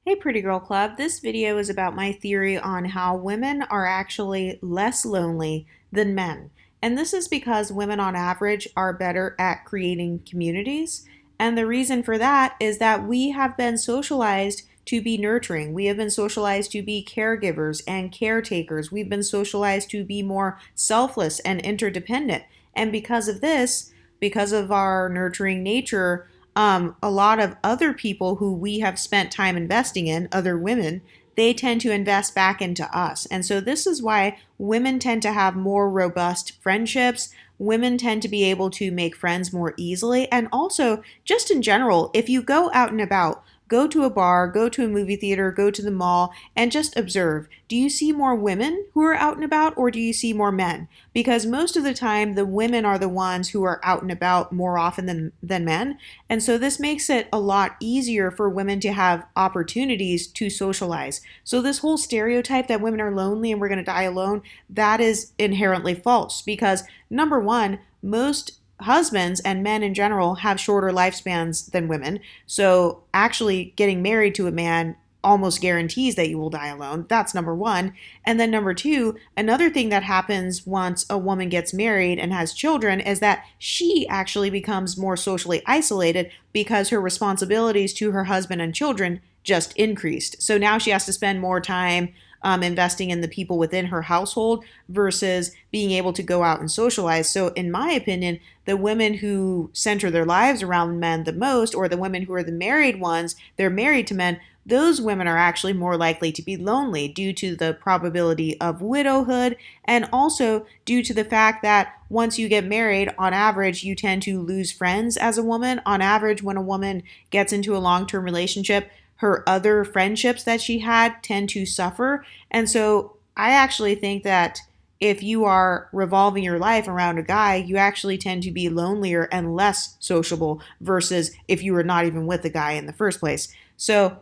Hey Pretty Girl Club, this video is about my theory on how women are actually less lonely than men. And this is because women on average are better at creating communities. And the reason for that is that we have been socialized to be nurturing. We have been socialized to be caregivers and caretakers. We've been socialized to be more selfless and interdependent. And because of this, because of our nurturing nature, a lot of other people who we have spent time investing in, other women, they tend to invest back into us. And so this is why women tend to have more robust friendships. Women tend to be able to make friends more easily. And also, just in general, if you go out and about, go to a bar, go to a movie theater, go to the mall, and just observe. Do you see more women who are out and about, or do you see more men? Because most of the time, the women are the ones who are out and about more often than men. And so this makes it a lot easier for women to have opportunities to socialize. So this whole stereotype that women are lonely and we're going to die alone, that is inherently false because number one, most husbands and men in general have shorter lifespans than women. So actually getting married to a man almost guarantees that you will die alone. That's number one. And then number two, another thing that happens once a woman gets married and has children is that she actually becomes more socially isolated because her responsibilities to her husband and children just increased. So now she has to spend more time investing in the people within her household versus being able to go out and socialize. So, in my opinion, the women who center their lives around men the most, or the women who are the married ones, they're married to men, those women are actually more likely to be lonely due to the probability of widowhood and also due to the fact that once you get married, on average, you tend to lose friends as a woman. On average, when a woman gets into a long-term relationship, her other friendships that she had tend to suffer. And so I actually think that if you are revolving your life around a guy, you actually tend to be lonelier and less sociable versus if you were not even with the guy in the first place. So,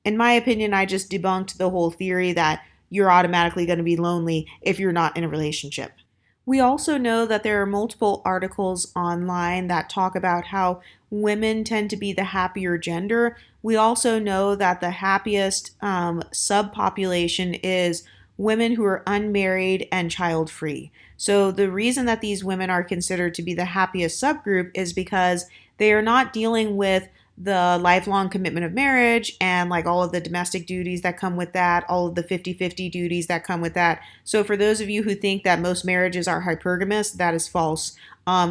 in my opinion, I just debunked the whole theory that you're automatically going to be lonely if you're not in a relationship. We also know that there are multiple articles online that talk about how women tend to be the happier gender. We also know that the happiest subpopulation is women who are unmarried and child free. So the reason that these women are considered to be the happiest subgroup is because they are not dealing with the lifelong commitment of marriage and like all of the domestic duties that come with that, all of the 50-50 duties that come with that. So for those of you who think that most marriages are hypergamous, that is false.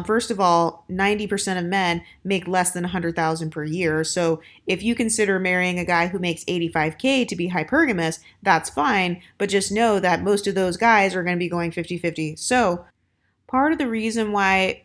First of all, 90% of men make less than 100,000 per year. So if you consider marrying a guy who makes 85K to be hypergamous, that's fine. But just know that most of those guys are going to be going 50-50. So part of the reason why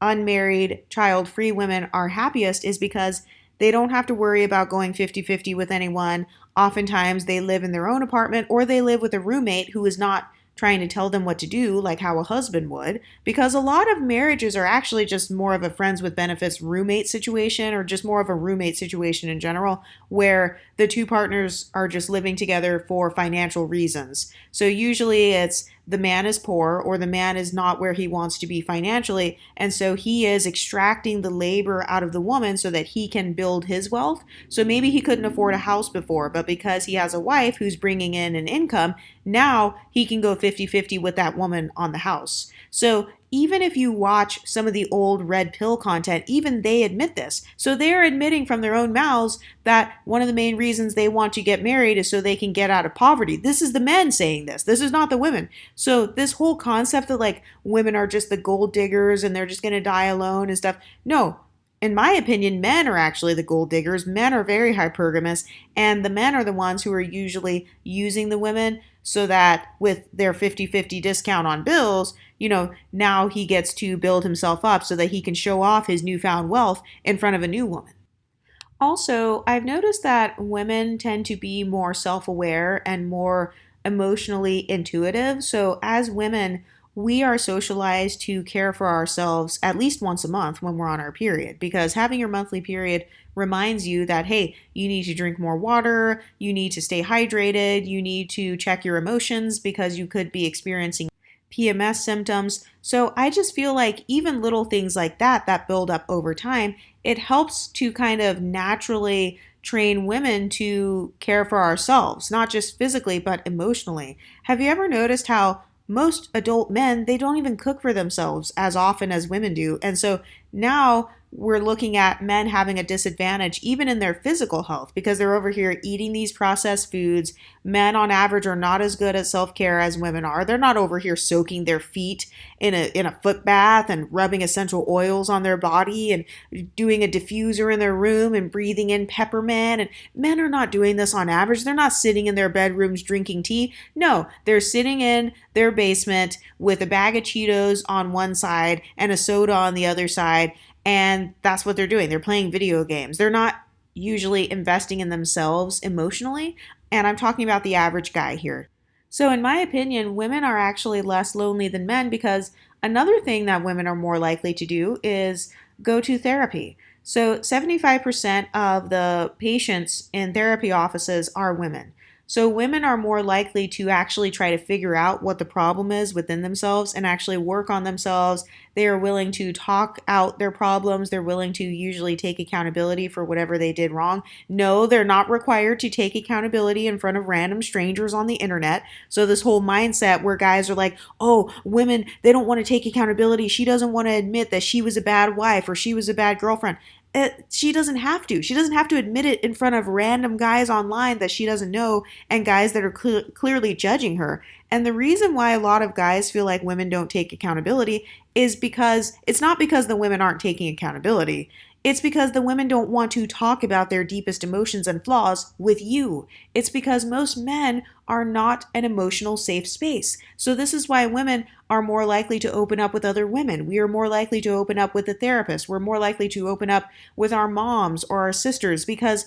unmarried, child-free women are happiest is because they don't have to worry about going 50-50 with anyone. Oftentimes they live in their own apartment or they live with a roommate who is not trying to tell them what to do like how a husband would, because a lot of marriages are actually just more of a friends with benefits roommate situation or just more of a roommate situation in general where the two partners are just living together for financial reasons. So usually it's the man is poor or the man is not where he wants to be financially, and so he is extracting the labor out of the woman so that he can build his wealth. So maybe he couldn't afford a house before, but because he has a wife who's bringing in an income, now he can go 50-50 with that woman on the house. So even if you watch some of the old red pill content, even they admit this. So they're admitting from their own mouths that one of the main reasons they want to get married is so they can get out of poverty. This is the men saying this. This is not the women. So this whole concept that like women are just the gold diggers and they're just going to die alone and stuff. No, in my opinion, men are actually the gold diggers. Men are very hypergamous, and the men are the ones who are usually using the women so that with their 50-50 discount on bills, now he gets to build himself up so that he can show off his newfound wealth in front of a new woman. Also, I've noticed that women tend to be more self-aware and more emotionally intuitive. So as women, we are socialized to care for ourselves at least once a month when we're on our period, because having your monthly period reminds you that, hey, you need to drink more water, you need to stay hydrated, you need to check your emotions because you could be experiencing PMS symptoms. So I just feel like even little things like that build up over time, it helps to kind of naturally train women to care for ourselves, not just physically, but emotionally. Have you ever noticed how most adult men, they don't even cook for themselves as often as women do? And so now we're looking at men having a disadvantage even in their physical health because they're over here eating these processed foods. Men on average are not as good at self-care as women are. They're not over here soaking their feet in a foot bath and rubbing essential oils on their body and doing a diffuser in their room and breathing in peppermint. And men are not doing this on average. They're not sitting in their bedrooms drinking tea. No, they're sitting in their basement with a bag of Cheetos on one side and a soda on the other side. And that's what they're doing. They're playing video games. They're not usually investing in themselves emotionally. And I'm talking about the average guy here. So, in my opinion, women are actually less lonely than men because another thing that women are more likely to do is go to therapy. So, 75% of the patients in therapy offices are women. So, women are more likely to actually try to figure out what the problem is within themselves and actually work on themselves. They are willing to talk out their problems. They're willing to usually take accountability for whatever they did wrong. No, they're not required to take accountability in front of random strangers on the internet. So, this whole mindset where guys are like, oh, women, they don't want to take accountability. She doesn't want to admit that she was a bad wife or she was a bad girlfriend. She doesn't have to. She doesn't have to admit it in front of random guys online that she doesn't know and guys that are clearly judging her. And the reason why a lot of guys feel like women don't take accountability is because it's not because the women aren't taking accountability. It's because the women don't want to talk about their deepest emotions and flaws with you. It's because most men are not an emotional safe space. So this is why women are more likely to open up with other women. We are more likely to open up with a therapist. We're more likely to open up with our moms or our sisters because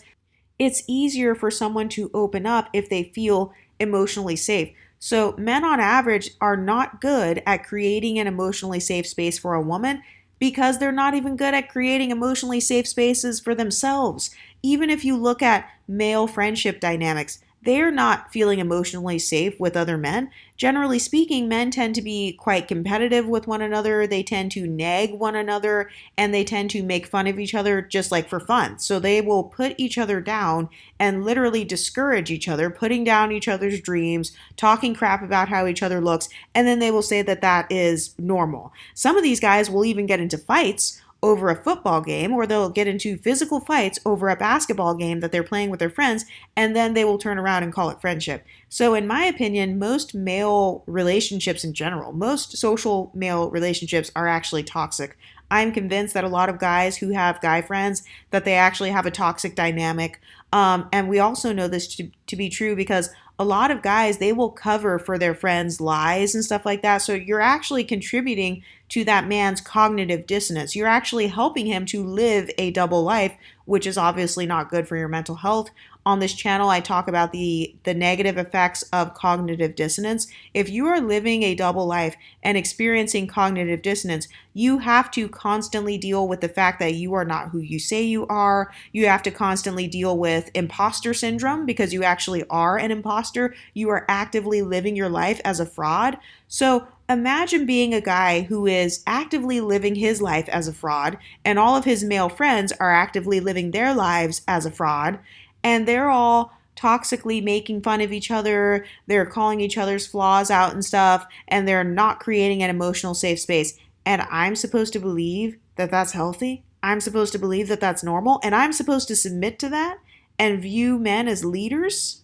it's easier for someone to open up if they feel emotionally safe. So men on average are not good at creating an emotionally safe space for a woman because they're not even good at creating emotionally safe spaces for themselves. Even if you look at male friendship dynamics, they're not feeling emotionally safe with other men. Generally speaking, men tend to be quite competitive with one another. They tend to nag one another and they tend to make fun of each other just like for fun. So they will put each other down and literally discourage each other, putting down each other's dreams, talking crap about how each other looks, and then they will say that that is normal. Some of these guys will even get into fights over a football game, or they'll get into physical fights over a basketball game that they're playing with their friends, and then they will turn around and call it friendship. So in my opinion, most male relationships in general, most social male relationships are actually toxic. I'm convinced that a lot of guys who have guy friends, that they actually have a toxic dynamic. And we also know this to be true because a lot of guys, they will cover for their friends' lies and stuff like that. So you're actually contributing to that man's cognitive dissonance. You're actually helping him to live a double life, which is obviously not good for your mental health. On this channel, I talk about the negative effects of cognitive dissonance. If you are living a double life and experiencing cognitive dissonance, you have to constantly deal with the fact that you are not who you say you are. You have to constantly deal with imposter syndrome because you actually are an imposter. You are actively living your life as a fraud. So imagine being a guy who is actively living his life as a fraud, and all of his male friends are actively living their lives as a fraud, and they're all toxically making fun of each other. They're calling each other's flaws out and stuff, and they're not creating an emotional safe space. And I'm supposed to believe that that's healthy? I'm supposed to believe that that's normal? And I'm supposed to submit to that and view men as leaders?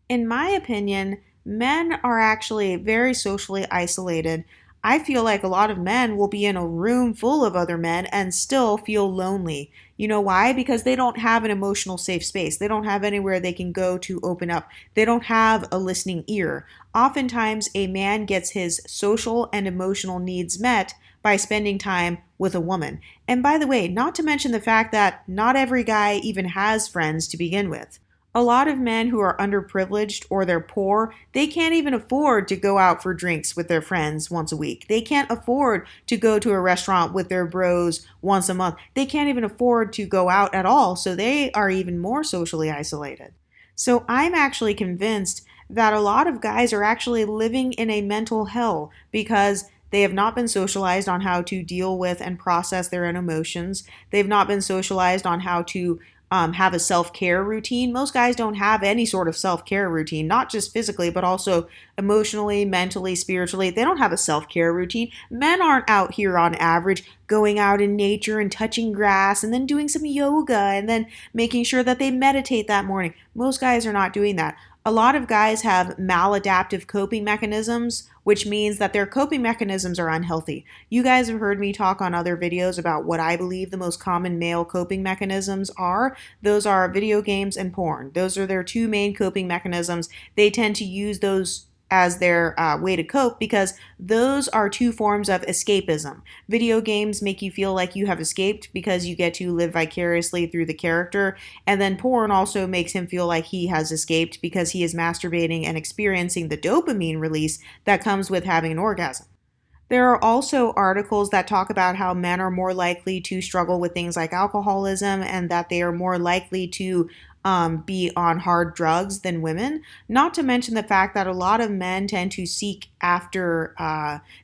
In my opinion, men are actually very socially isolated. I feel like a lot of men will be in a room full of other men and still feel lonely. You know why? Because they don't have an emotional safe space. They don't have anywhere they can go to open up. They don't have a listening ear. Oftentimes, a man gets his social and emotional needs met by spending time with a woman. And by the way, not to mention the fact that not every guy even has friends to begin with. A lot of men who are underprivileged or they're poor, they can't even afford to go out for drinks with their friends once a week. They can't afford to go to a restaurant with their bros once a month. They can't even afford to go out at all, so they are even more socially isolated. So I'm actually convinced that a lot of guys are actually living in a mental hell because they have not been socialized on how to deal with and process their own emotions. They've not been socialized on how to have a self-care routine. Most guys don't have any sort of self-care routine, not just physically, but also emotionally, mentally, spiritually. They don't have a self-care routine. Men aren't out here on average going out in nature and touching grass and then doing some yoga and then making sure that they meditate that morning. Most guys are not doing that. A lot of guys have maladaptive coping mechanisms, which means that their coping mechanisms are unhealthy. You guys have heard me talk on other videos about what I believe the most common male coping mechanisms are. Those are video games and porn. Those are their two main coping mechanisms. They tend to use those as their way to cope because those are two forms of escapism. Video games make you feel like you have escaped because you get to live vicariously through the character, and then porn also makes him feel like he has escaped because he is masturbating and experiencing the dopamine release that comes with having an orgasm. There are also articles that talk about how men are more likely to struggle with things like alcoholism and that they are more likely to be on hard drugs than women. Not to mention the fact that a lot of men tend to seek after,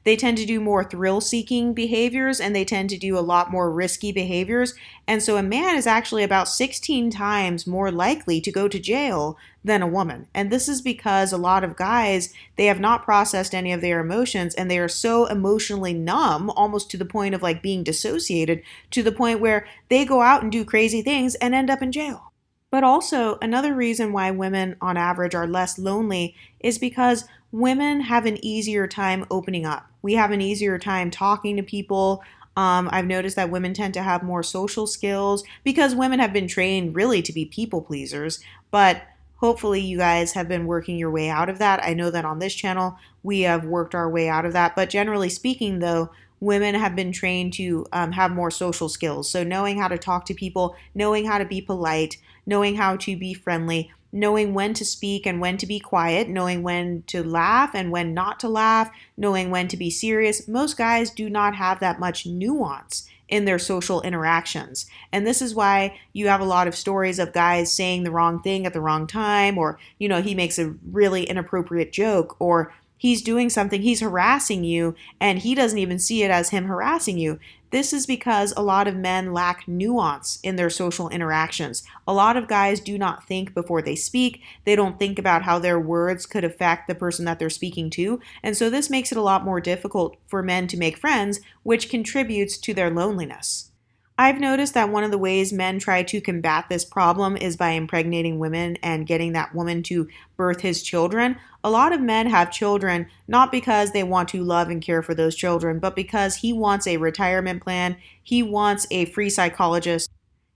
they tend to do more thrill seeking behaviors and they tend to do a lot more risky behaviors. And so a man is actually about 16 times more likely to go to jail than a woman. And this is because a lot of guys, they have not processed any of their emotions and they are so emotionally numb, almost to the point of like being dissociated, to the point where they go out and do crazy things and end up in jail. But also, another reason why women on average are less lonely is because women have an easier time opening up. We have an easier time talking to people. I've noticed that women tend to have more social skills because women have been trained really to be people pleasers. But hopefully you guys have been working your way out of that. I know that on this channel, we have worked our way out of that. But generally speaking, though, women have been trained to have more social skills. So knowing how to talk to people, knowing how to be polite, knowing how to be friendly, knowing when to speak and when to be quiet, knowing when to laugh and when not to laugh, knowing when to be serious. Most guys do not have that much nuance in their social interactions. And this is why you have a lot of stories of guys saying the wrong thing at the wrong time, or, he makes a really inappropriate joke, or he's doing something, he's harassing you, and he doesn't even see it as him harassing you. This is because a lot of men lack nuance in their social interactions. A lot of guys do not think before they speak. They don't think about how their words could affect the person that they're speaking to. And so this makes it a lot more difficult for men to make friends, which contributes to their loneliness. I've noticed that one of the ways men try to combat this problem is by impregnating women and getting that woman to birth his children. A lot of men have children not because they want to love and care for those children, but because he wants a retirement plan, he wants a free psychologist,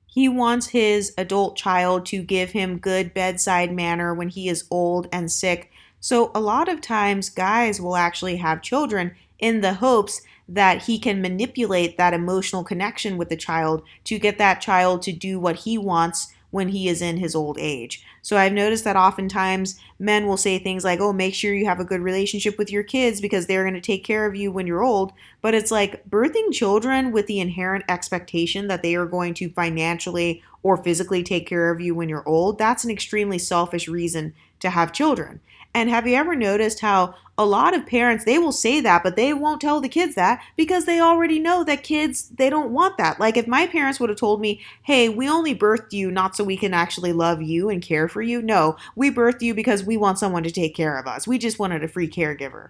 he wants his adult child to give him good bedside manner when he is old and sick. So a lot of times guys will actually have children in the hopes that he can manipulate that emotional connection with the child to get that child to do what he wants when he is in his old age. So I've noticed that oftentimes men will say things like, oh, make sure you have a good relationship with your kids because they're going to take care of you when you're old. But it's like birthing children with the inherent expectation that they are going to financially or physically take care of you when you're old. That's an extremely selfish reason to have children. And have you ever noticed how a lot of parents, they will say that, but they won't tell the kids that because they already know that kids, they don't want that. Like if my parents would have told me, hey, we only birthed you not so we can actually love you and care for you. No, we birthed you because we want someone to take care of us. We just wanted a free caregiver.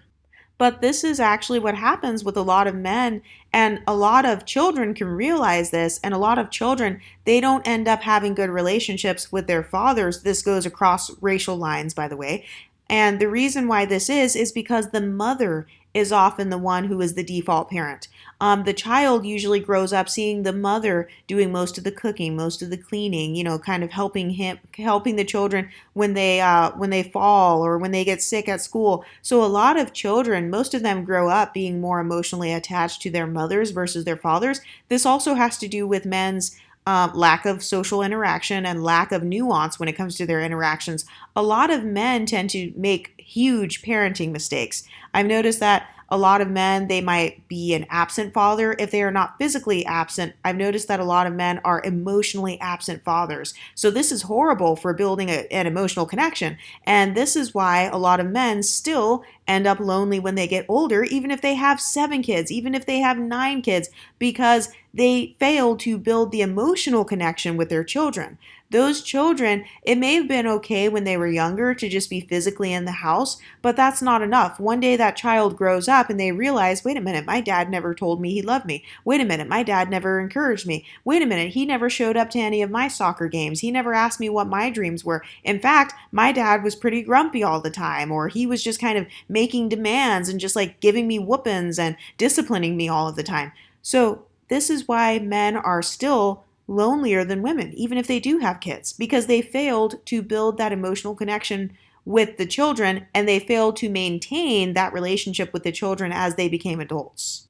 But this is actually what happens with a lot of men, and a lot of children can realize this, and a lot of children, they don't end up having good relationships with their fathers. This goes across racial lines, by the way. And the reason why this is because the mother is often the one who is the default parent. The child usually grows up seeing the mother doing most of the cooking, most of the cleaning, kind of helping the children when they fall or when they get sick at school. So a lot of children, most of them grow up being more emotionally attached to their mothers versus their fathers. This also has to do with men's lack of social interaction and lack of nuance when it comes to their interactions. A lot of men tend to make huge parenting mistakes. I've noticed that a lot of men, they might be an absent father if they are not physically absent. I've noticed that a lot of men are emotionally absent fathers. So this is horrible for building an emotional connection. And this is why a lot of men still end up lonely when they get older, even if they have 7 kids, even if they have 9 kids, because they failed to build the emotional connection with their children. Those children, it may have been okay when they were younger to just be physically in the house, but that's not enough. One day that child grows up and they realize, wait a minute, my dad never told me he loved me. Wait a minute, my dad never encouraged me. Wait a minute, he never showed up to any of my soccer games. He never asked me what my dreams were. In fact, my dad was pretty grumpy all the time, or he was just kind of making demands and just like giving me whoopings and disciplining me all of the time. So this is why men are still lonelier than women, even if they do have kids, because they failed to build that emotional connection with the children and they failed to maintain that relationship with the children as they became adults.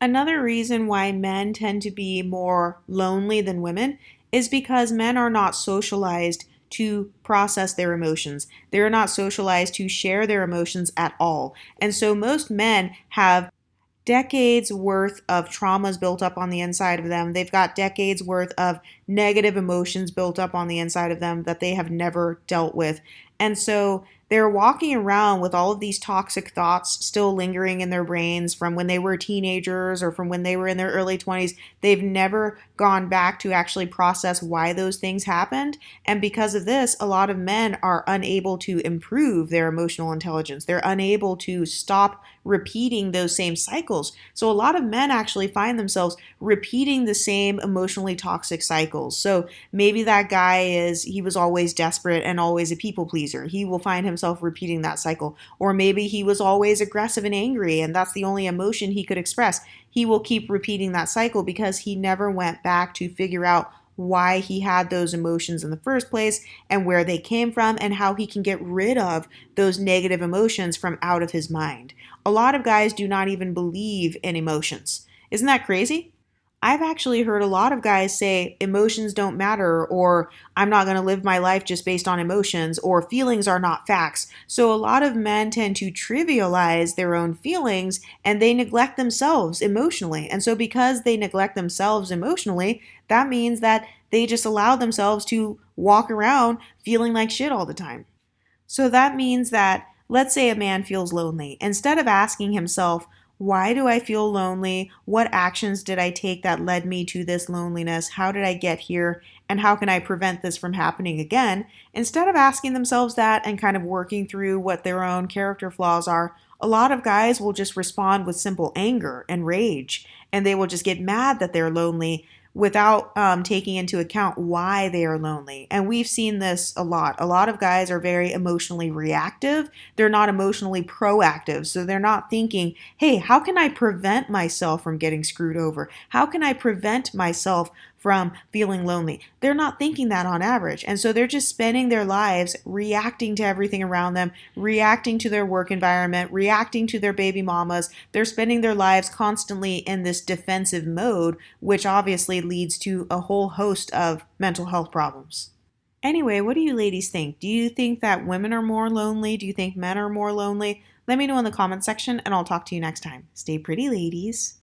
Another reason why men tend to be more lonely than women is because men are not socialized to process their emotions. They're not socialized to share their emotions at all. And so most men have decades worth of traumas built up on the inside of them. They've got decades worth of negative emotions built up on the inside of them that they have never dealt with. And so they're walking around with all of these toxic thoughts still lingering in their brains from when they were teenagers or from when they were in their early 20s. They've never gone back to actually process why those things happened. And because of this, a lot of men are unable to improve their emotional intelligence. They're unable to stop repeating those same cycles. So a lot of men actually find themselves repeating the same emotionally toxic cycles. So maybe that guy he was always desperate and always a people pleaser. He will find himself repeating that cycle. Or maybe he was always aggressive and angry and that's the only emotion he could express. He will keep repeating that cycle because he never went back to figure out why he had those emotions in the first place and where they came from and how he can get rid of those negative emotions from out of his mind. A lot of guys do not even believe in emotions. Isn't that crazy? I've actually heard a lot of guys say emotions don't matter, or I'm not going to live my life just based on emotions, or feelings are not facts. So a lot of men tend to trivialize their own feelings and they neglect themselves emotionally. And so because they neglect themselves emotionally, that means that they just allow themselves to walk around feeling like shit all the time. So that means that, let's say a man feels lonely. Instead of asking himself, why do I feel lonely? What actions did I take that led me to this loneliness? How did I get here? And how can I prevent this from happening again? Instead of asking themselves that and kind of working through what their own character flaws are, a lot of guys will just respond with simple anger and rage, and they will just get mad that they're lonely without taking into account why they are lonely. And we've seen this a lot. A lot of guys are very emotionally reactive. They're not emotionally proactive. So they're not thinking, hey, how can I prevent myself from getting screwed over? How can I prevent myself from feeling lonely? They're not thinking that on average. And so they're just spending their lives reacting to everything around them, reacting to their work environment, reacting to their baby mamas. They're spending their lives constantly in this defensive mode, which obviously leads to a whole host of mental health problems. Anyway, what do you ladies think? Do you think that women are more lonely? Do you think men are more lonely? Let me know in the comment section and I'll talk to you next time. Stay pretty, ladies.